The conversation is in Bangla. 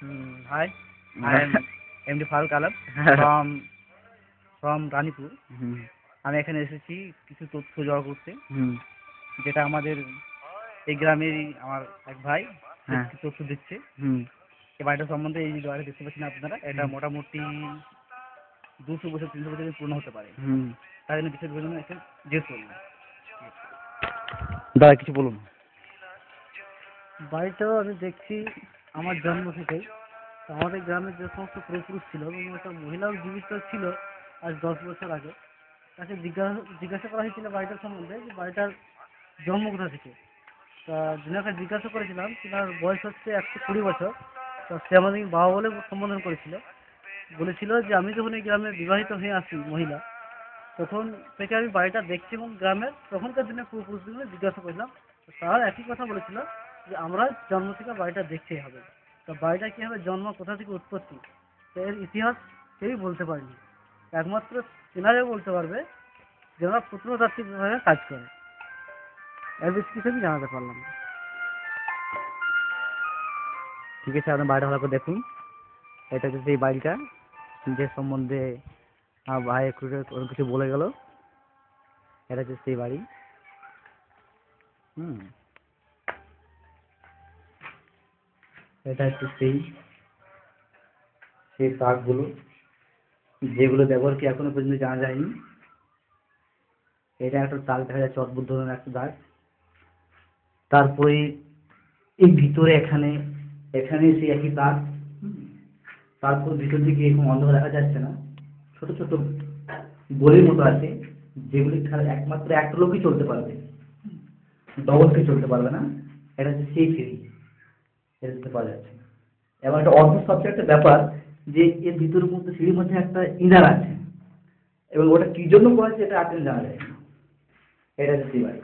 Hi, I am MD Farooq Alam from Ranipur. আমি এখানে এসেছি কিছু তথ্য জোগাড় করতে, যেটা আমাদের এই গ্রামেরই আমার এক ভাই কিছু তথ্য দিচ্ছে। এই বাড়িটা সম্বন্ধে এই যে বাড়ি দেখতে পাচ্ছেন আপনারা, এটা মোটামুটি 200 বছর 300 বছর পূর্ণ হতে পারে। তার জন্য বিশেষ জন্য একটা জিজ্ঞেস করলাম, দাদা কিছু বলুন। বাড়িটাও আমি দেখছি আমার জন্ম থেকেই। আমাদের গ্রামে যে সমস্ত পূর্বপুরুষ ছিল এবং একটা মহিলাও জীবিত ছিল আজ 10 বছর আগে, তাকে জিজ্ঞাসা করা হয়েছিল বাড়িটার সম্বন্ধে, যে বাড়িটার জন্ম কোথা থেকে। তা যিনাকে জিজ্ঞাসা করেছিলাম তিনার বয়স হচ্ছে 120 বছর। তো সে আমাদের বাবা বলে সম্বোধন করেছিল, বলেছিল যে আমি যখন এই গ্রামে বিবাহিত হয়ে আসি মহিলা, তখন থেকে আমি বাড়িটা দেখছি এবং গ্রামের তখনকার দিনে পূর্বপুরুষদের জিজ্ঞাসা করলাম, তারা একই কথা বলেছিল যে আমরা জন্ম থেকে বাড়িটা দেখতেই হবে। তা বাড়িটা কীভাবে জন্ম, কোথা থেকে উৎপত্তি, তো এর ইতিহাস কেউই বলতে পারেনি। একমাত্র তেনারাই বলতে পারবে যারা প্রত্নতাত্ত্বিক বিভাগে কাজ করে। এর বেশি কিছু আমি জানাতে পারলাম না। ঠিক আছে, আপনার বাড়িটা ভালো করে দেখুন। এটা হচ্ছে সেই বাড়িটা যে সম্বন্ধে আমার ভাই একটু অনেক কিছু বলে গেল। এটা হচ্ছে সেই বাড়ি। এটা হচ্ছে সেই কাঠগুলো যেগুলো ব্যবহার কি এখনো পর্যন্ত জানা যায়নি। এটা একটা তাক দেখা যাচ্ছে, অদ্ভুত ধরনের একটা দাগ। তারপরে এই ভিতরে এখানে সেই একই তাক। তারপর ভিতর দিকে এরকম অন্ধকার দেখা যাচ্ছে না, ছোট ছোট গলির মতো আছে, যেগুলি একমাত্র একটা লোকই চলতে পারবে, ডবল কেউ চলতে পারবে না। এটা হচ্ছে সেই সিঁড়ি, এটা দেখতে পাওয়া যাচ্ছে। এবং একটা অদ্ভুত সবচেয়ে একটা ব্যাপার, যে এর ভিতরের মধ্যে সিঁড়ির মধ্যে একটা ইনার আছে, এবং ওটা কি জন্য করা হয়েছে এটা এখন জানা যায় না। এটা হচ্ছে সেই বাড়ি।